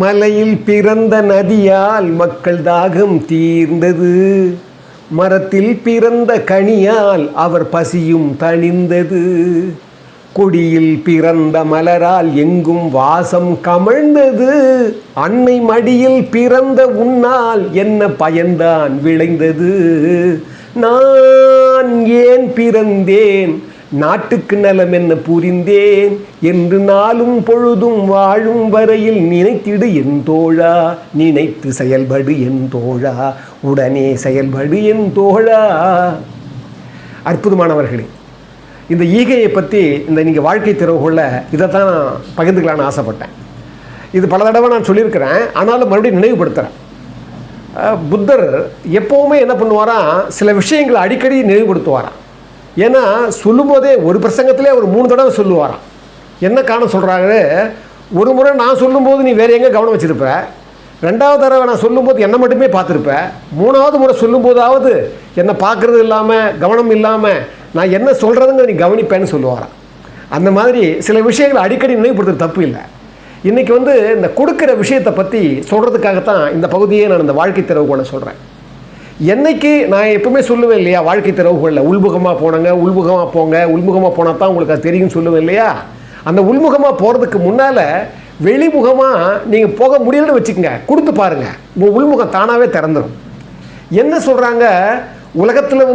மலையில் பிறந்த நதியால் மக்கள் தாகம் தீர்ந்தது, மரத்தில் பிறந்த கனியால் அவர் பசியும் தணிந்தது, கொடியில் பிறந்த மலரால் எங்கும் வாசம் கமழ்ந்தது, அன்னை மடியில் பிறந்த உன்னால் என்ன பயன்தான் விளைந்தது, நான் ஏன் பிறந்தேன், நாட்டுக்கு நலம் என்ன புரிந்தேன் என்று நாளும் பொழுதும் வாழும் வரையில் நினைத்திடு என் தோழா, நினைத்து செயல்படு என் தோழா, உடனே செயல்படு என் தோழா. அற்புதமானவர்களே, இந்த ஈகையை பற்றி நீங்கள் வாழ்க்கை திறவுகளில் இதை தான் பகிர்ந்துக்கலான்னு ஆசைப்பட்டேன். இது பல தடவை நான் சொல்லியிருக்கிறேன், ஆனாலும் மறுபடியும் நினைவுபடுத்துகிறேன். புத்தர் எப்போவுமே என்ன பண்ணுவாராம், சில விஷயங்களை அடிக்கடி நினைவுபடுத்துவாராம். ஏன்னா சொல்லும்போதே ஒரு பிரசங்கத்திலே ஒரு 3 தடவை சொல்லுவாராம். என்ன காரணம் சொல்கிறாங்க, ஒரு முறை நான் சொல்லும்போது நீ வேறு எங்கே கவனம் வச்சுருப்ப, 2வது தடவை நான் சொல்லும்போது என்னை மட்டுமே பார்த்துருப்ப, 3வது முறை சொல்லும்போதாவது என்னை பார்க்குறது இல்லாமல் கவனம் இல்லாமல் நான் என்ன சொல்கிறதுங்க நீ கவனிப்பேன்னு சொல்லுவாராம். அந்த மாதிரி சில விஷயங்களை அடிக்கடி நினைவுபடுத்துறது தப்பு இல்லை. இன்றைக்கி இந்த கொடுக்குற விஷயத்தை பற்றி சொல்கிறதுக்காகத்தான் இந்த பகுதியை நான் இந்த வாழ்க்கை திறவுகோலை சொல்கிறேன். என்னைக்கு நான் எப்பவுமே சொல்லுவேன் இல்லையா, வாழ்க்கை திறவுகளில் உள்முகமாக போனங்க, உள்முகமாக போங்க, உள்முகமாக போனால் தான் உங்களுக்கு அது தெரியும்னு சொல்லுவேன் இல்லையா. அந்த உள்முகமாக போகிறதுக்கு முன்னால் வெளிமுகமாக நீங்கள் போக முடியலன்னு வச்சுக்கோங்க, கொடுத்து பாருங்கள், உங்கள் உள்முகம் தானாகவே திறந்துடும். என்ன சொல்கிறாங்க, உலகத்தில்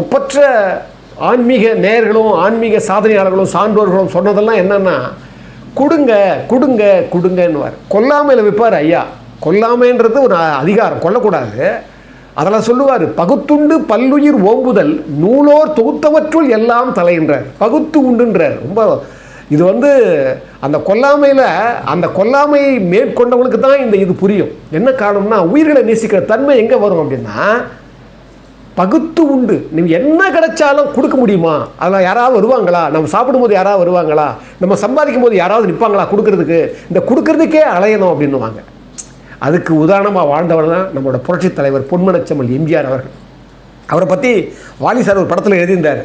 ஒப்பற்ற ஆன்மீக நேயர்களும் ஆன்மீக சாதனையாளர்களும் சான்றோர்களும் சொன்னதெல்லாம் என்னென்னா, கொடுங்க கொடுங்க கொடுங்கன்னுவார். கொல்லாமையில் விற்பார் ஐயா. கொல்லாமைன்றது ஒரு அதிகாரம், கொல்லக்கூடாது. அதெல்லாம் சொல்லுவார், பகுத்துண்டு பல்லுயிர் ஓம்புதல் நூலோர் தொகுத்தவற்றுள் எல்லாம் தலைன்றார். பகுத்து உண்டுன்றார். ரொம்ப இது அந்த கொல்லாமையில், அந்த கொல்லாமையை மேற்கொண்டவங்களுக்கு தான் இது புரியும். என்ன காரணம்னா, உயிர்களை நேசிக்கிற தன்மை எங்கே வரும் அப்படின்னா, பகுத்து உண்டு. நீங்கள் என்ன கிடைச்சாலும் கொடுக்க முடியுமா, அதில் யாராவது வருவாங்களா, நம்ம சாப்பிடும்போது யாராவது வருவாங்களா, நம்ம சம்பாதிக்கும் போது யாராவது நிற்பாங்களா கொடுக்கறதுக்கு, இந்த கொடுக்கறதுக்கே அலையணும் அப்படின்னுவாங்க. அதுக்கு உதாரணமாக வாழ்ந்தவர் தான் நம்மளோட புரட்சித் தலைவர் பொன்மனச்செம்மல் எம்ஜிஆர் அவர்கள். அவரை பற்றி வாலி சார் ஒரு படத்தில் எழுதியிருந்தார்.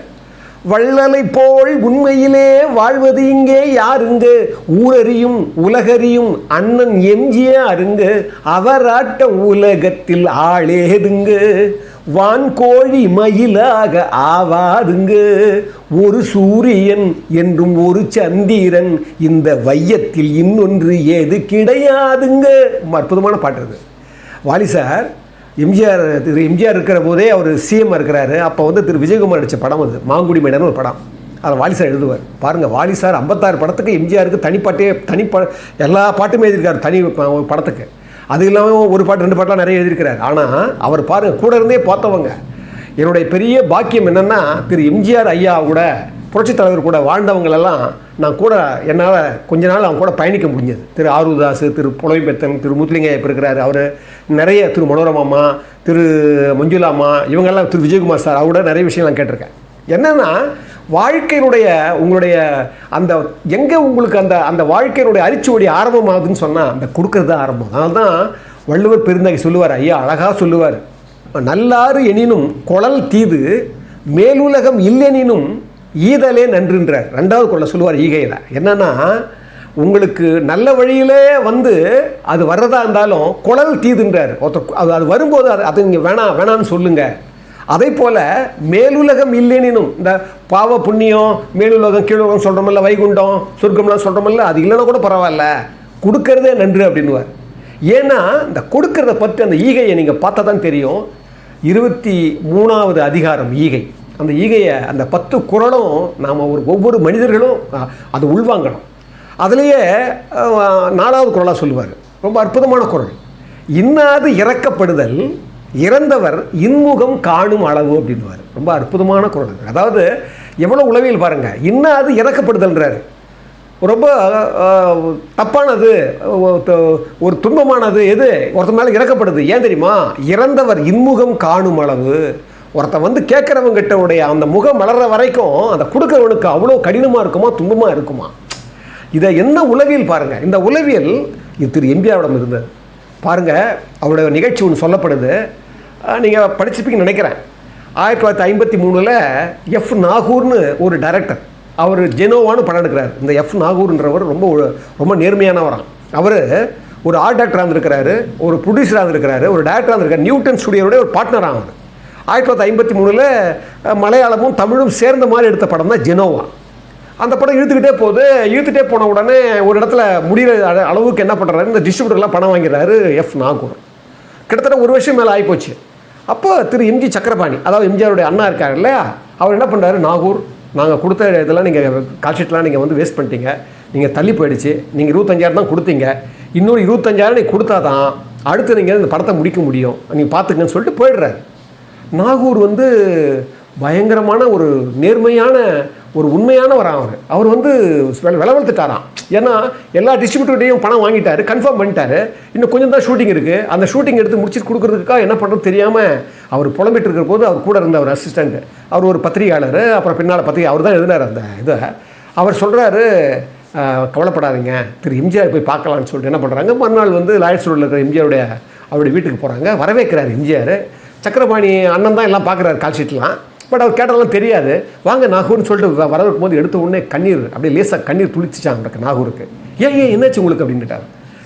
வள்ளலை போல் உண்மையிலே வாழ்வது இங்கே யாருங்க, ஊரறியும் உலகறியும் அண்ணன் எம்ஜிஆருங்க, அவராட்ட உலகத்தில் ஆளேதுங்க, வான்கோழி மயிலாக ஆவாதுங்க, ஒரு சூரியன் என்றும் ஒரு சந்திரன், இந்த வையத்தில் இன்னொன்று ஏது கிடையாதுங்க. அற்புதமான பாட்டு அது. வாலி சார் திரு எம்ஜிஆர் இருக்கிற போதே அவர் சிஎம் இருக்கிறாரு. அப்போ திரு விஜயகுமார் நடித்த படம் அது மாங்குடி மேடன்னு ஒரு படம். அதில் வாலி சார் எழுதுவார். பாருங்கள், வாலி சார் 56 படத்துக்கு எம்ஜிஆருக்கு எல்லா பாட்டுமே எழுதியிருக்காரு தனி படத்துக்கு. அது இல்லாமல் ஒரு பாட்டு 2 பாட்டெலாம் நிறைய எழுதியிருக்கிறார். ஆனால் அவர் பாருங்கள், கூட இருந்தே பார்த்தவங்க. என்னுடைய பெரிய பாக்கியம் என்னென்னா, திரு எம்ஜிஆர் ஐயா கூட புரட்சித் தலைவர் கூட வாழ்ந்தவங்களெல்லாம் நான் கூட என்னால் கொஞ்ச நாள் அவங்க கூட பயணிக்க முடிஞ்சது. திரு ஆரூதாஸ், திரு புலமைப்பெத்தன், திரு முத்துலிங்க இப்போ இருக்கிறாரு, அவர் நிறைய, திரு மனோரமாமா, திரு மஞ்சுளாமா, இவங்கெல்லாம், திரு விஜயகுமார் சார், அவரோட நிறைய விஷயம் நான் கேட்டிருக்கேன். என்னென்னா, வாழ்க்கையினுடைய உங்களுடைய அந்த எங்கே உங்களுக்கு அந்த வாழ்க்கையினுடைய அரிச்சுவடி ஆரம்பமாகுதுன்னு சொன்னால் அந்த கொடுக்கறது தான் ஆரம்பம். அதனால தான் வள்ளுவர் பெருந்தகை சொல்லுவார், ஐயா அழகாக சொல்லுவார், நல்லாறு எனினும் குழல் தீது மேலுலகம் இல்லெனினும் ஈதலே நன்றுன்றார். 2வது குறளை சொல்லுவார் ஈகையில். என்னன்னா, உங்களுக்கு நல்ல வழியிலே அது வர்றதா இருந்தாலும் குழல் தீதுன்றார். அது வரும்போது அது நீங்கள் வேணான்னு சொல்லுங்கள். அதே போல் மேலுலகம் இல்லைனும், இந்த பாவ புண்ணியம், மேலுலகம் கீழுலகம் சொல்கிறோமில்ல, வைகுண்டம் சொர்க்கம்லாம் சொல்கிறோமில்ல, அது இல்லைன்னா கூட பரவாயில்ல, கொடுக்கறதே நன்று அப்படின்னுவார். ஏன்னா இந்த கொடுக்கறத பற்றி அந்த ஈகையை நீங்கள் பார்த்தா தான் தெரியும். 23வது அதிகாரம் ஈகை. அந்த ஈகையை, அந்த 10 குறளும் நாம் ஒவ்வொரு மனிதர்களும் அதை உள்வாங்கணும். அதுலேயே 4வது குறளாக சொல்லுவார், ரொம்ப அற்புதமான குறள். இன்னாது இறக்கப்படுதல் இறந்தவர் இன்முகம் காணும் அளவு அப்படின்வார். ரொம்ப அற்புதமான குறள். அதாவது எவ்வளோ உளவியல் பாருங்கள். இன்னாது இறக்கப்படுதல்ன்றார். ரொம்ப தப்பானது, ஒரு துன்பமானது எது ஒருத்தர் மேலே இறக்கப்படுது. ஏன் தெரியுமா, இறந்தவர் இன்முகம் காணும் அளவு. ஒருத்தன் கேட்குறவங்கிட்ட உடைய அந்த முகம் மலர்ற வரைக்கும் அந்த கொடுக்குறவனுக்கு அவ்வளோ கடினமாக இருக்குமா, துன்பமாக இருக்குமா. இதை என்ன உளவியல் பாருங்கள். இந்த உளவியல் திரு எம்ஜிஆரிடம் இருந்தது. பாருங்கள், அவருடைய நிகழ்ச்சி ஒன்று சொல்லப்படுது, நீங்கள் படிச்சிருப்பீங்கன்னு நினைக்கிறேன். 1953 எஃப் நாகூர்னு ஒரு டைரக்டர், அவர் ஜெனோவான்னு படம் எடுக்கிறார். இந்த எஃப் நாகூர்ன்றவர் ரொம்ப ரொம்ப நேர்மையானவராம். அவர் ஒரு ஆர்ட் டைரக்டராக இருந்திருக்கிறாரு, ஒரு ப்ரொடியூசராக இருந்திருக்கிறாரு, ஒரு டைரக்டராக இருந்திருக்காரு. நியூட்டன் ஸ்டுடியோடைய ஒரு பார்ட்னராக அவர் 1953 மலையாளமும் தமிழும் சேர்ந்த மாதிரி எடுத்த படம் தான் ஜெனோவா. அந்த படம் இழுத்துக்கிட்டே போன உடனே ஒரு இடத்துல முடிகிற அளவுக்கு என்ன பண்ணுறாரு, இந்த டிஸ்ட்ரிபியூட்டர்லாம் பணம் வாங்கிறாரு நாகூர். கிட்டத்தட்ட ஒரு வருஷம் மேலே ஆகிப்போச்சு. அப்போ திரு எம்ஜி சக்கரபாணி, அதாவது எம்ஜிஆருடைய அண்ணா இருக்கார் இல்லையா, அவர் என்ன பண்ணுறாரு, நாகூர் நாங்கள் கொடுத்த இதெல்லாம் நீங்கள் கால்ஷீட்லாம் நீங்கள் வந்து வேஸ்ட் பண்ணிட்டீங்க, நீங்கள் தள்ளி போயிடுச்சு, நீங்கள் 25,000 தான் கொடுத்தீங்க, இன்னொரு 25,000 நீங்கள் கொடுத்தா தான் அடுத்து நீங்கள் இந்த படத்தை முடிக்க முடியும், நீங்கள் பார்த்துக்கங்கன்னு சொல்லிட்டு போயிடுறாரு. நாகூர் வந்து பயங்கரமான ஒரு நேர்மையான ஒரு உண்மையானவராக அவர் வந்து விளவெழுத்துட்டாராம். ஏன்னா எல்லா டிஸ்ட்ரிபியூட்டர்டையும் பணம் வாங்கிட்டாரு, கன்ஃபார்ம் பண்ணிட்டாரு, இன்னும் கொஞ்சம் தான் ஷூட்டிங் இருக்குது, அந்த ஷூட்டிங் எடுத்து முடிச்சுட்டு கொடுக்குறதுக்காக என்ன பண்ணுறது தெரியாமல் அவர் புலம்பிட்டு இருக்கிற போது அவர் கூட இருந்த ஒரு அசிஸ்டண்ட், அவர் ஒரு பத்திரிகையாளர், அப்புறம் பின்னால் பத்திரிகை அவர் தான் எழுதினார் அந்த இதை. அவர் சொல்கிறாரு, கவலைப்படாதீங்க, திரு எம்ஜிஆர் போய் பார்க்கலான்னு சொல்லிட்டு என்ன பண்ணுறாங்க, மறுநாள் வந்து லாயர்ஸ் ரோடில் இருக்கிற எம்ஜிஆருடைய அவருடைய வீட்டுக்கு போகிறாங்க. வரவேற்கிறார் எம்ஜிஆர். சக்கரபாணி அண்ணன் தான் எல்லாம் பார்க்குறாரு கால்ஷீட்லாம், பட் அவர் கேட்டதெல்லாம் தெரியாது. வாங்க நாகூர்னு சொல்லிட்டு வரவேற்கும் போது எடுத்த உடனே கண்ணீர் அப்படியே லேசாக கண்ணீர் துளிச்சிச்சாங்க நாகூருக்கு. ஏன் என்னாச்சு உங்களுக்கு அப்படின்னுட்டார்.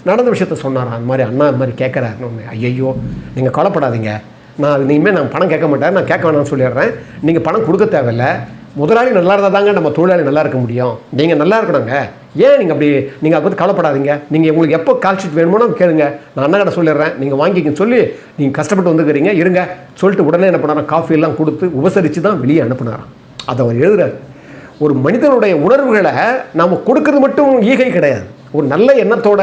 நடந்த விஷயத்த சொன்னாரான், அந்த மாதிரி அண்ணா அது மாதிரி கேட்குறாருன்னு ஒன்று. ஐயோ நீங்கள் கவலைப்படாதீங்க, நான் இனிமேல் நான் பணம் கேட்க மாட்டேன், நான் கேட்க வேணாம்னு சொல்லிடுறேன், நீங்கள் பணம் கொடுக்க தேவையில்லை, முதலாளி நல்லா இருந்தால் தாங்க நம்ம தொழிலாளி நல்லா இருக்க முடியும், நீங்கள் நல்லா இருக்கணுங்க, ஏன் நீங்கள் அப்படி நீங்கள் அதை பற்றி கவலைப்படாதீங்க, நீங்கள் உங்களுக்கு எப்போ கால்ஷீட் வேணுமோ கேளுங்க, நான் அண்ணா கிட்ட சொல்லிடுறேன், நீங்கள் வாங்கிக்கன்னு சொல்லி நீங்கள் கஷ்டப்பட்டு வந்துக்கிறீங்க இருங்க சொல்லிட்டு உடனே என்ன பண்ணாராம், காஃபியெல்லாம் கொடுத்து உபசரித்து தான் வெளியே அனுப்புனாராம். அதை அவர் எழுதுறாரு. ஒரு மனிதனுடைய உணர்வுகளை நாம் கொடுக்கறது மட்டும் ஈகை கிடையாது, ஒரு நல்ல எண்ணத்தோட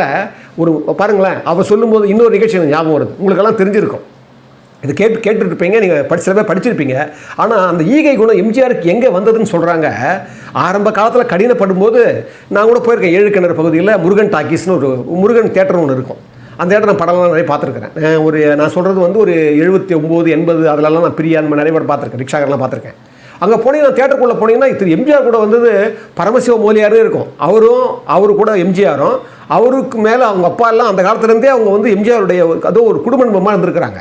ஒரு பாருங்களேன். அவர் சொல்லும்போது இன்னொரு நிகழ்ச்சி எனக்கு ஞாபகம் வருது, உங்களுக்கெல்லாம் தெரிஞ்சிருக்கும், இது கேட்டுருப்பீங்க, நீங்கள் சில பேர் படிச்சிருப்பீங்க. ஆனால் அந்த ஈகை குணம் எம்ஜிஆருக்கு எங்கே வந்ததுன்னு சொல்கிறாங்க. ஆரம்ப காலத்தில் கடினப்படும்போது நான் கூட போயிருக்கேன், ஏழுக்கிணறு பகுதியில் முருகன் டாக்கீஸ்னு ஒரு முருகன் தேட்டர் ஒன்று இருக்கும். அந்த தேட்டர் நான் படம்லாம் நிறைய பார்த்துருக்கிறேன். நான் சொல்கிறது வந்து ஒரு 79, 80 அதிலெல்லாம் நான் பிரியா அந்த நிறைய படம் பார்த்துருக்கேன், ரிக்ஷாக்கெல்லாம் பார்த்துருக்கேன். அங்கே போனீங்கன்னா தேட்டருக்குள்ளே போனீங்கன்னா திரு எம்ஜிஆர் கூட வந்தது பரமசிவ மோலியாரும் இருக்கும், அவரு கூட எம்ஜிஆரும், அவருக்கு மேலே அவங்க அப்பா எல்லாம் அந்த காலத்துலேருந்தே அவங்க வந்து எம்ஜிஆருடைய அதோ ஒரு குடும்ப நண்பமாக இருந்திருக்கிறாங்க.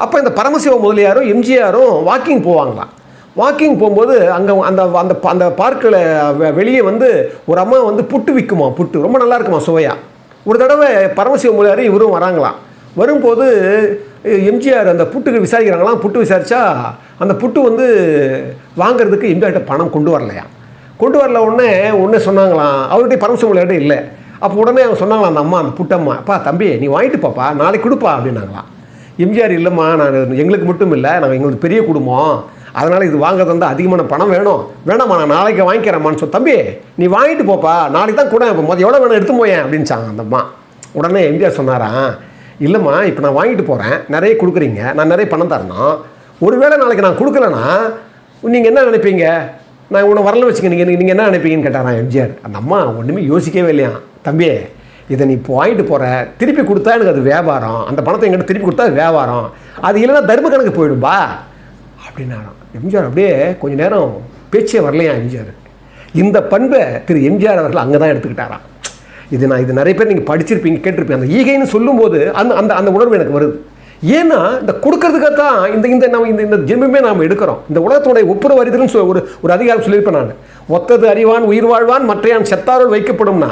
அப்போ இந்த பரமசிவ முதலியாரும் எம்ஜிஆரும் வாக்கிங் போவாங்களாம். வாக்கிங் போகும்போது அங்கே அந்த அந்த அந்த பார்க்கில் வெளியே வந்து ஒரு அம்மா வந்து புட்டு விற்குமா, புட்டு ரொம்ப நல்லா இருக்குமா சுவையாக. ஒரு தடவை பரமசிவ முதலியாரும் இவரும் வராங்களாம். வரும்போது எம்ஜிஆர் அந்த புட்டுக்கு விசாரிக்கிறாங்களாம். புட்டு விசாரித்தா அந்த புட்டு வந்து வாங்கிறதுக்கு எம்ஜிஆர்கிட்ட பணம் கொண்டு வரலையா. கொண்டு வரல உடனே சொன்னாங்களாம், அவர்கிட்ட பரமசிவ முதலியார்கிட்ட இல்லை. அப்போ உடனே அவங்க சொன்னாங்களாம், அந்த அம்மா அந்த புட்டம்மா, அப்பா தம்பி நீ வாங்கிட்டு பாப்பா, நாளைக்கு கொடுப்பா அப்படின்னாங்களாம். எம்ஜிஆர் இல்லைம்மா, நான் எங்களுக்கு மட்டும் இல்லை, நாங்கள் எங்களுக்கு பெரிய குடும்பம், அதனால் இது வாங்கிறது வந்து அதிகமான பணம் வேணாம்மா, நான் நாளைக்கு வாங்கிக்கிறேம்மான்னு தம்பி நீ வாங்கிட்டு போப்பா, நாளைக்கு தான் கூட எவ்வளோ வேணும் எடுத்து போயேன் அப்படின்ச்சாங்க அந்த அம்மா. உடனே எம்ஜிஆர் சொன்னாராம், இல்லைம்மா இப்போ நான் வாங்கிட்டு போகிறேன், நிறைய கொடுக்குறீங்க, நான் நிறைய பணம் தரணும், ஒருவேளை நாளைக்கு நான் கொடுக்கலன்னா நீங்கள் என்ன நினைப்பீங்க, நான் உன்னை வரல வச்சுக்க, நீங்கள் என்ன நினைப்பீங்கன்னு கேட்டாரான் எம்ஜிஆர். அந்த அம்மா ஒன்றுமே யோசிக்கவே இல்லையா, தம்பி இதை நீ இப்போ வாங்கிட்டு போகிற, திருப்பி கொடுத்தா எனக்கு அது வியாபாரம், அந்த பணத்தை எங்கிட்ட திருப்பி கொடுத்தா அது வியாபாரம், அது இல்லைன்னா தர்ம கணக்கு போயிடும்பா அப்படின்னாராம். எம்ஜிஆர் அப்படியே கொஞ்சம் நேரம் பேச்சே வரலையா எம்ஜிஆர். இந்த பண்பை திரு எம்ஜிஆர் அவர்கள் அங்கே தான் எடுத்துக்கிட்டாராம். இது நிறைய பேர் நீங்கள் படிச்சிருப்பீங்க, கேட்டிருப்பீங்க. அந்த ஈகைன்னு சொல்லும்போது அந்த அந்த அந்த உணர்வு எனக்கு வருது. ஏன்னா இந்த கொடுக்கறதுக்காக தான் இந்த ஜென்மமே நாம் எடுக்கிறோம். இந்த உலகத்தோடைய ஒப்புரவு அறிதல்னு ஒரு அதிகாரம் சொல்லியிருப்பேன் நான். ஒத்தது அறிவான் உயிர் வாழ்வான் மற்றையான் செத்தாரோல் வைக்கப்படும்னா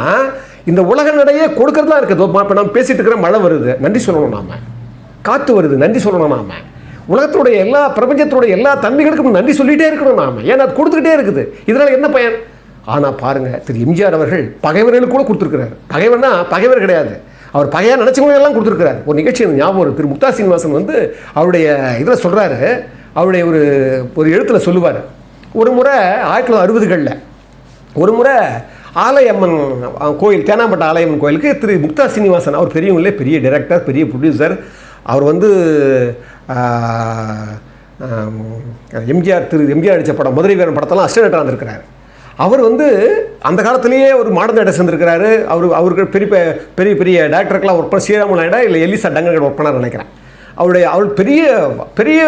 இந்த உலக நடையே கொடுக்கறது தான் இருக்குது. இப்போ நம்ம பேசிட்டு இருக்கிற மழை வருது, நன்றி சொல்லணும், நாம காற்று வருது, நன்றி சொல்லணும், நாம உலகத்துடைய எல்லா பிரபஞ்சத்துடைய எல்லா தன்மைகளுக்கும் நன்றி சொல்லிகிட்டே இருக்கணும் நாம. ஏன்னா அது கொடுத்துக்கிட்டே இருக்குது, இதனால் என்ன பயன்? ஆனால் பாருங்கள், திரு எம்ஜிஆர் அவர்கள் பகைவர்களுக்கு கூட கொடுத்துருக்கிறார். பகைவர்னா பகைவர் கிடையாது, அவர் பகையாக நினச்சவங்களெல்லாம் கொடுத்துருக்கிறார். ஒரு நிகழ்ச்சி ஞாபகம் வரும், திரு முக்தா சீனிவாசன் வந்து அவருடைய இதில் சொல்கிறாரு, அவருடைய ஒரு எழுத்தில் சொல்லுவார். ஒரு முறை 1960களில் ஒரு முறை ஆலயம்மன் கோயில், தேனாம்பட்ட ஆலயம்மன் கோயிலுக்கு திரு முக்தா சீனிவாசன், அவர் பெரியவங்களே பெரிய டைரக்டர், பெரிய ப்ரொடியூசர், அவர் வந்து எம்ஜிஆர் நடித்த படம் மதுரை வீரன் படத்தெல்லாம் அசிஸ்டன்ட்டாக இருந்திருக்கிறார். அவர் வந்து அந்த காலத்திலேயே ஒரு மாடர்ன் டைரக்டர் இருந்திருக்கிறாரு. அவருக்கு பெரிய பெரிய பெரிய டேரக்டருக்கெல்லாம் ஒர்க் பண்ண, ஸ்ரீராமன் நாயுடா இல்லை எலிசா டங்கன் ஒர்க் பண்ணார் நினைக்கிறேன். அவர் பெரிய பெரிய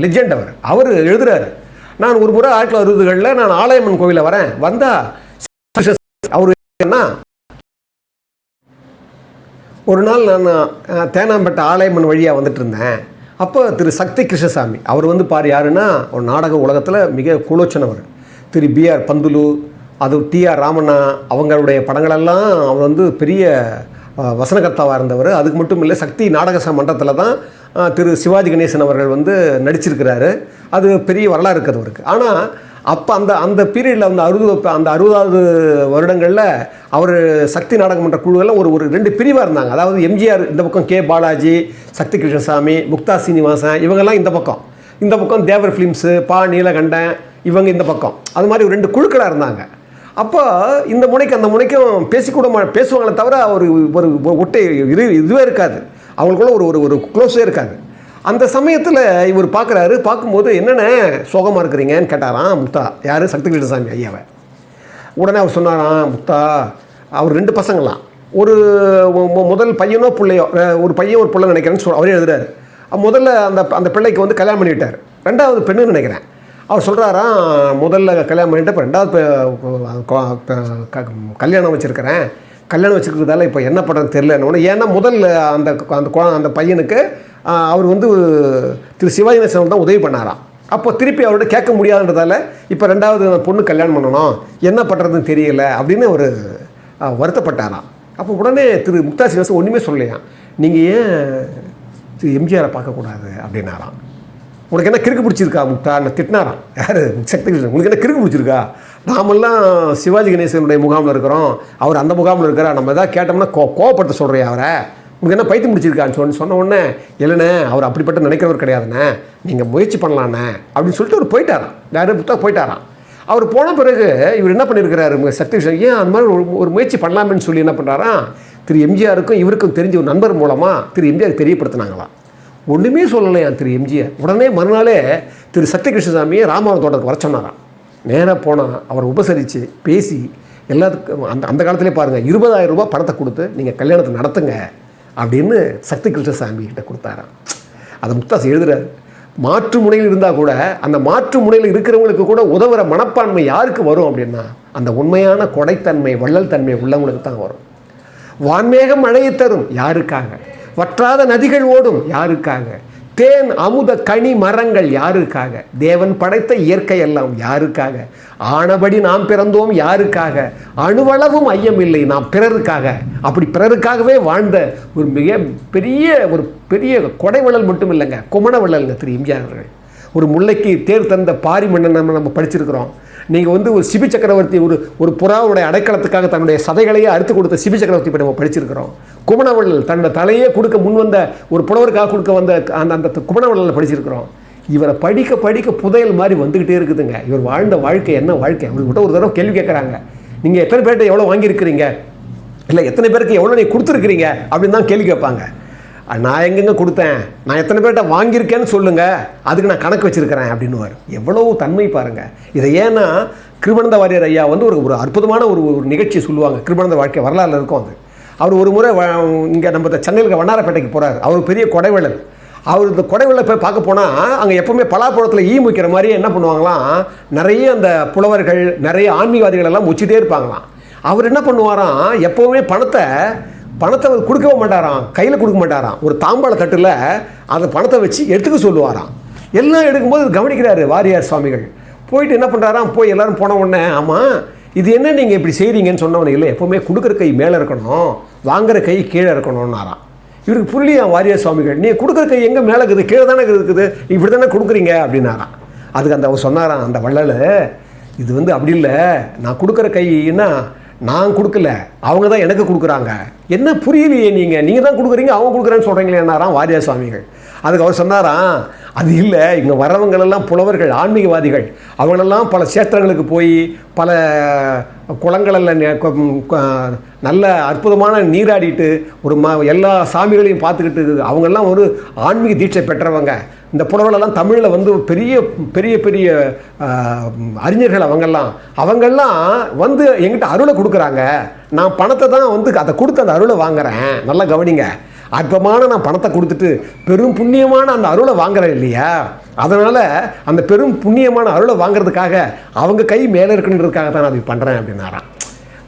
லெஜெண்ட். அவர் எழுதுகிறாரு, நான் ஒரு முறை 1960களில் நான் ஆலயம்மன் கோவிலில் வரேன், வந்தால் அவர் என்ன, ஒரு நாள் நான் தேனாம்பேட்டை ஆலயம்மன் வழியாக வந்துட்டு இருந்தேன். அப்போ திரு சக்தி கிருஷ்ணசாமி அவர் வந்து பாரு யாருன்னா, ஒரு நாடக உலகத்தில் மிக குலோச்சனவர். திரு பிஆர் பந்துலு, அது டிஆர் ராமண்ணா, அவங்களுடைய படங்களெல்லாம் அவர் வந்து பெரிய வசனகர்த்தாவாக இருந்தவர். அதுக்கு மட்டும் இல்லை, சக்தி நாடக மன்றத்தில் தான் திரு சிவாஜி கணேசன் அவர்கள் வந்து நடிச்சிருக்கிறாரு. அது பெரிய வரலாறு இருக்குது அவருக்கு. ஆனால் அப்போ அந்த பீரியடில் அந்த 60வது வருடங்களில் அவர் சக்தி நாடகமன்ற குழுவில் ஒரு 2 பிரிவாக இருந்தாங்க. அதாவது எம்ஜிஆர் இந்த பக்கம், கே பாலாஜி, சக்தி கிருஷ்ணசாமி, முக்தா சீனிவாசன் இவங்கெல்லாம் இந்த பக்கம் தேவர் ஃபிலிம்ஸு, பா நீலகண்டன் இவங்க இந்த பக்கம். அது மாதிரி ஒரு 2 குழுக்களாக இருந்தாங்க. அப்போ இந்த முனைக்கு அந்த முனைக்கும் பேசுவாங்களே தவிர ஒரு ஒட்டை இதுவே இருக்காது, அவங்களுக்குள்ள ஒரு க்ளோஸே இருக்காது. அந்த சமயத்தில் இவர் பார்க்கும்போது என்னென்ன சோகமாக இருக்கிறீங்கன்னு கேட்டாராம் முக்தா. யார்? சக்தி கிருஷ்ணசாமி ஐயாவை. உடனே அவர் சொன்னாராம், முக்தா அவர் 2 பசங்களாம், ஒரு முதல் பையனோ பிள்ளையோ, ஒரு பையன் ஒரு பிள்ளை நினைக்கிறேன்னு அவரே எழுதுறாரு. முதல்ல அந்த பிள்ளைக்கு வந்து கல்யாணம் பண்ணிவிட்டார். 2வது பெண்ணுன்னு நினைக்கிறேன். அவர் சொல்கிறாராம், முதல்ல கல்யாணம் பண்ணிட்டு இப்போ 2வது கல்யாணம் வச்சுருக்கிறேன், கல்யாணம் வச்சுருக்கிறதால இப்போ என்ன பண்ணுறதுன்னு தெரியலன்னு. ஏன்னா முதல்ல அந்த பையனுக்கு அவர் வந்து திரு சிவாஜி கணேசன் தான் உதவி பண்ணாராம். அப்போ திருப்பி அவர்கிட்ட கேட்க முடியாதுன்றதால இப்போ 2வது பொண்ணு கல்யாணம் பண்ணணும், என்ன பண்ணுறதுன்னு தெரியல அப்படின்னு அவர் வருத்தப்பட்டாராம். அப்போ உடனே திரு முக்தா சீனிவாசன் ஒன்றுமே சொல்லலையாம். நீங்கள் ஏன் திரு எம்ஜிஆரை பார்க்கக்கூடாது அப்படின்னாராம். உனக்கு என்ன கிறுக்கு பிடிச்சிருக்கா முக்தா? நான் திட்டினாராம். யார்? சக்தி கிருஷ்ணன். உங்களுக்கு என்ன கிறுக்கு பிடிச்சிருக்கா? நாமெல்லாம் சிவாஜி கணேசனுடைய முகாமில் இருக்கிறோம், அவர் அந்த முகாமில் இருக்கிறார், நம்ம எதாவது கேட்டோம்னா கோவப்படுத்த சொல்கிறேன் அவரை, உங்களுக்கு என்ன பைத்தியம் முடிச்சிருக்கான்னு சொன்ன உடனே, இல்லைண்ணே அவர் அப்படிப்பட்ட நினைக்கிறவர் கிடையாதுண்ணே, நீங்கள் முயற்சி பண்ணலாண்ணே அப்படின்னு சொல்லிட்டு அவர் போயிட்டாராம். யாரும் புத்தகம் போயிட்டாராம். அவர் போன பிறகு இவர் என்ன பண்ணியிருக்கிறாரு சக்தி கிருஷ்ணன், ஏன் அந்த மாதிரி ஒரு முயற்சி பண்ணலாமேன்னு சொல்லி என்ன பண்ணுறாராம், திரு எம்ஜிஆருக்கும் இவருக்கும் தெரிஞ்ச ஒரு நண்பர் மூலமாக திரு எம்ஜிஆர் தெரியப்படுத்தினாங்களாம். ஒன்றுமே சொல்லலையா திரு எம்ஜிஆர். உடனே மறுநாளே திரு சக்தி கிருஷ்ணசாமியை ராமவரம் தோட்டத்துக்கு வர சொன்னாராம். நேராக போனால் அவரை உபசரித்து பேசி எல்லாத்துக்கும் அந்த காலத்திலே பாருங்கள் 20,000 ரூபாய் பணத்தை கொடுத்து நீங்கள் கல்யாணத்தை நடத்துங்க அப்படின்னு சக்தி கிருஷ்ணசாமி கிட்ட கொடுத்தாராம். அதை முக்தாஸ் எழுதுறாரு. மாற்று முனையில் இருந்தால் கூட அந்த மாற்று முனையில் இருக்கிறவங்களுக்கு கூட உதவுற மனப்பான்மை யாருக்கு வரும் அப்படின்னா, அந்த உண்மையான கொடைத்தன்மை வள்ளல் தன்மை உள்ளவங்களுக்கு தான் வரும். வான்மேகம் மழையை தரும் யாருக்காக? வற்றாத நதிகள் ஓடும் யாருக்காக? தேன் அமுத கனி மரங்கள் யாருக்காக? தேவன் படைத்த இயற்கை எல்லாம் யாருக்காக? ஆனபடி நாம் பிறந்தோம் யாருக்காக? அணுவளவும் ஐயமில்லை நாம் பிறருக்காக. அப்படி பிறருக்காகவே வாழ்ந்த ஒரு பெரிய கொடைவள்ளல் மட்டும் இல்லைங்க, குமணவள்ளல்ங்க திரு எம்ஜிஆர் அவர்கள். ஒரு முல்லைக்கு தேர் தந்த பாரி மன்னன் நம்ம படிச்சிருக்கிறோம். நீங்கள் வந்து ஒரு சிபி சக்கரவர்த்தி, ஒரு புறாவுடைய அடைக்கலத்துக்காக தன்னுடைய சதைகளையே அறுத்து கொடுத்த சிபி சக்கரவர்த்தி பற்றி நம்ம படிச்சிருக்கிறோம். குமணவள்ளல் தன்னோட தலையே கொடுக்க முன் வந்த ஒரு புலவருக்காக கொடுக்க வந்த அந்த குமணவள்ளலை படிச்சிருக்கிறோம். இவரை படிக்க புதையல் மாதிரி வந்துக்கிட்டே இருக்குதுங்க. இவர் வாழ்ந்த வாழ்க்கை என்ன வாழ்க்கை? அவர்கிட்ட ஒரு தடவை கேள்வி கேட்குறாங்க, நீங்கள் எத்தனை பேர்கிட்ட எவ்வளோ வாங்கியிருக்கிறீங்க, இல்லை எத்தனை பேருக்கு எவ்வளோ நீ கொடுத்துருக்கிறீங்க அப்படின்னு தான் கேள்வி கேட்பாங்க. நான் எங்கெங்க கொடுத்தேன், நான் எத்தனை பேர்கிட்ட வாங்கியிருக்கேன்னு சொல்லுங்கள், அதுக்கு நான் கணக்கு வச்சுருக்கிறேன் அப்படின்னுவார். எவ்வளோ தன்மை பாருங்கள். இதை ஏன்னா கிருபானந்த வாரியார் ஐயா வந்து ஒரு அற்புதமான ஒரு நிகழ்ச்சியை சொல்லுவாங்க. கிருபானந்த வாழ்க்கை வரலாறு இருக்கும் அது. அவர் ஒரு முறை இங்கே நம்ம சென்னையில் வண்ணாரப்பேட்டைக்கு போகிறார். அவர் பெரிய கொடைவள்ளல். அவர் இந்த கொடைவள்ளலை போய் பார்க்க போனால் அங்கே எப்போவுமே பலாப்பழத்தில் ஈ முக்கிற மாதிரியே என்ன பண்ணுவாங்களாம், நிறைய அந்த புலவர்கள் நிறைய ஆன்மீகவாதிகள் எல்லாம் முச்சிட்டே இருப்பாங்களாம். அவர் என்ன பண்ணுவாராம், எப்போவுமே பணத்தை அவர் கொடுக்கவே மாட்டாராம், கையில் கொடுக்க மாட்டாராம். ஒரு தாம்பாள தட்டில் அந்த பணத்தை வச்சு எடுத்துக்க சொல்லுவாராம். எல்லாம் எடுக்கும்போது கவனிக்கிறாரு வாரியார் சுவாமிகள். போயிட்டு என்ன பண்ணுறாராம், போய் எல்லோரும் போன உடனே, ஆமாம் இது என்ன நீங்கள் இப்படி செய்கிறீங்கன்னு சொன்னவனே, இல்லை எப்போவுமே கொடுக்குற கை மேலே இருக்கணும், வாங்குகிற கை கீழே இருக்கணும்னாராம். இவருக்கு புரியலையா வாரியார் சுவாமிகள், நீ கொடுக்குற கை எங்கே மேலே இருக்குது, கீழே தானே இருக்குது, இப்படி தானே கொடுக்குறீங்க அப்படின்னாராம். அதுக்கு அவர் சொன்னாராம், அந்த வள்ளல், இது வந்து அப்படி இல்லை, நான் கொடுக்குற கைன்னா நான் கொடுக்கல, அவங்க தான் எனக்கு கொடுக்குறாங்க. என்ன புரியலையே, நீங்கள் தான் கொடுக்குறீங்க, அவங்க கொடுக்குறேன்னு சொல்கிறீங்களே என்னாராம் வாரியார் சுவாமிகள். அதுக்கு அவர் சொன்னாராம், அது இல்லை, இங்கே வர்றவங்களெல்லாம் புலவர்கள் ஆன்மீகவாதிகள், அவங்களெல்லாம் பல சேத்திரங்களுக்கு போய் பல குளங்களெல்லாம் நல்ல அற்புதமான நீராடிட்டு எல்லா சாமிகளையும் பார்த்துக்கிட்டு அவங்கெல்லாம் ஒரு ஆன்மீக தீட்சை பெற்றவங்க. இந்த புலவர்களெல்லாம் தமிழில் வந்து பெரிய பெரிய பெரிய அறிஞர்கள் அவங்கெல்லாம் வந்து எங்கிட்ட அருளை கொடுக்குறாங்க, நான் பணத்தை தான் வந்து அதை கொடுத்து அந்த அருளை வாங்குறேன். நல்லா கவனிங்க, அற்பமான நான் பணத்தை கொடுத்துட்டு பெரும் புண்ணியமான அந்த அருளை வாங்குறேன் இல்லையா, அதனால் அந்த பெரும் புண்ணியமான அருளை வாங்குறதுக்காக அவங்க கை மேலே இருக்குன்றதுக்காக தான் நான் அது பண்ணுறேன் அப்படின்னாராம்.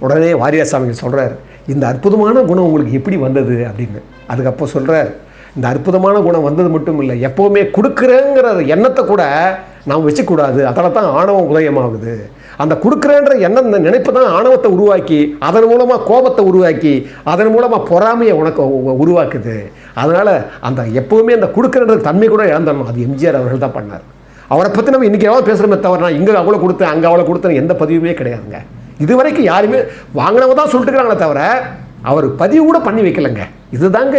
உடனே வாரியார் சாமிகள் சொல்கிறார், இந்த அற்புதமான குணம் உங்களுக்கு எப்படி வந்தது அப்படின்னு. அதுக்கப்போ சொல்கிறார், இந்த அற்புதமான குணம் வந்தது மட்டும் இல்லை, எப்போவுமே கொடுக்குறேங்கிற எண்ணத்தை கூட நாம் வச்சுக்கூடாது, அதில் தான் ஆணவம் உதயமாகுது. அந்த கொடுக்குறேன்ற எண்ணம் நினைப்பு தான் ஆணவத்தை உருவாக்கி அதன் மூலமாக கோபத்தை உருவாக்கி அதன் மூலமாக பொறாமையை உனக்கு உருவாக்குது. அதனால் அந்த எப்போவுமே அந்த கொடுக்குறன்ற தன்மை கூட இழந்துடணும். அது எம்ஜிஆர் அவர்கள் தான் பண்ணார். அவரை பற்றி நம்ம இன்றைக்கி எவ்வளோ பேசுகிறோமே தவிர நான் இங்கே அவ்வளோ கொடுத்தேன் அங்கே அவ்வளோ கொடுத்தேன் எந்த பதிவுமே கிடையாதுங்க. இது வரைக்கும் யாருமே வாங்கினவங்க தான் சொல்லிட்டுக்கிறாங்களே தவிர அவர் பதிவு கூட பண்ணி வைக்கலைங்க. இதுதாங்க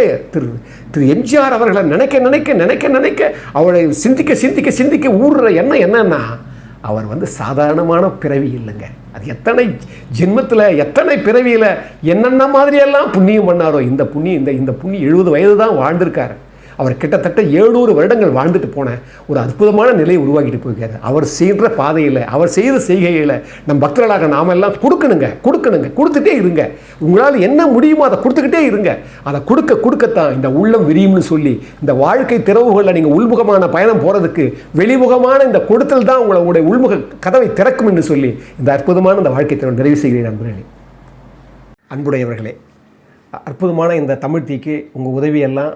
திரு எம்ஜிஆர் அவர்களை நினைக்க நினைக்க நினைக்க நினைக்க அவரை சிந்திக்க சிந்திக்க சிந்திக்க ஊறுற எண்ணம் என்னன்னா அவர் சாதாரணமான பிறவி இல்லைங்க. அது எத்தனை ஜென்மத்தில் எத்தனை பிறவியில் என்னென்ன மாதிரியெல்லாம் புண்ணியம் பண்ணாரோ இந்த புண்ணியம் இந்த புண்ணியம் 70 வயது தான் வாழ்ந்திருக்காரு. அவர் கிட்டத்தட்ட 700 வருடங்கள் வாழ்ந்துட்டு போன ஒரு அற்புதமான நிலையை உருவாக்கிட்டு போயிருக்காரு. அவர் செய்கிற பாதையில் அவர் செய்த செய்கையில் நம் பக்தர்களாக நாம் எல்லாம் கொடுக்கணுங்க கொடுத்துட்டே இருங்க. உங்களால் என்ன முடியுமோ அதை கொடுத்துக்கிட்டே இருங்க. அதை கொடுக்கத்தான் இந்த உள்ளம் விரியும்னு சொல்லி இந்த வாழ்க்கை திறவுகளில் நீங்கள் உள்முகமான பயணம் போகிறதுக்கு வெளிமுகமான இந்த கொடுத்தல் தான் உங்களுடைய உள்முக கதவை திறக்கும் என்று சொல்லி இந்த அற்புதமான இந்த வாழ்க்கை திறவு நிறைவு செய்கிறேன். நண்பர்களே, அன்புடையவர்களே, அற்புதமான இந்த தமிழ் தீக்கு உங்கள் உதவியெல்லாம்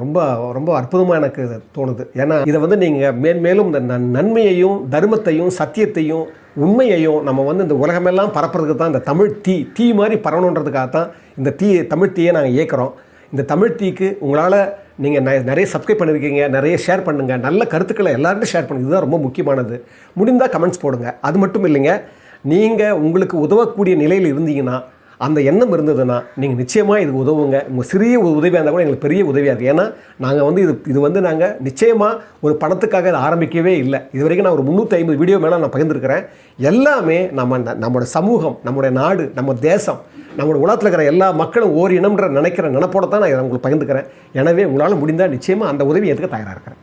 ரொம்ப ரொம்ப அற்புதமாக எனக்கு தோணுது. ஏன்னா இதை நீங்கள் மேன்மேலும் இந்த நன்மையையும் தர்மத்தையும் சத்தியத்தையும் உண்மையையும் நம்ம இந்த உலகமெல்லாம் பரப்புறதுக்கு தான் இந்த தமிழ் தீ மாதிரி பரவணுன்றதுக்காக தான் இந்த தமிழ் தீயை நாங்கள் இயக்கிறோம். இந்த தமிழ் தீக்கு உங்களால் நீங்கள் நிறைய சப்ஸ்கிரைப் பண்ணியிருக்கீங்க, நிறைய ஷேர் பண்ணுங்கள், நல்ல கருத்துக்களை எல்லார்ட்டும் ஷேர் பண்ணுங்கள். இதுதான் ரொம்ப முக்கியமானது. முடிந்தால் கமெண்ட்ஸ் போடுங்க. அது மட்டும் இல்லைங்க, நீங்கள் உங்களுக்கு உதவக்கூடிய நிலையில் இருந்தீங்கன்னா அந்த எண்ணம் இருந்ததுன்னா நீங்கள் நிச்சயமாக இதுக்கு உதவுங்க. உங்கள் சிறிய உதவியாக இருந்தால் கூட எங்களுக்கு பெரிய உதவியாக இருக்குது. ஏன்னா நாங்கள் இது நாங்கள் நிச்சயமாக ஒரு பணத்துக்காக இதை ஆரம்பிக்கவே இல்லை. இது வரைக்கும் நான் ஒரு 350 வீடியோ மேலே நான் பகிர்ந்துருக்கிறேன். எல்லாமே நம்மளோட சமூகம், நம்முடைய நாடு, நம்ம தேசம், நம்மளோட உலகத்தில் இருக்கிற எல்லா மக்களும் ஓர் இனம்ன்ற நினைக்கிற நினைப்போட தான் நான் இதை உங்களுக்கு பகிர்ந்துக்கிறேன். எனவே உங்களால் முடிந்தால் நிச்சயமாக அந்த உதவி ஏற்றுக்க தயாராக இருக்கிறேன்.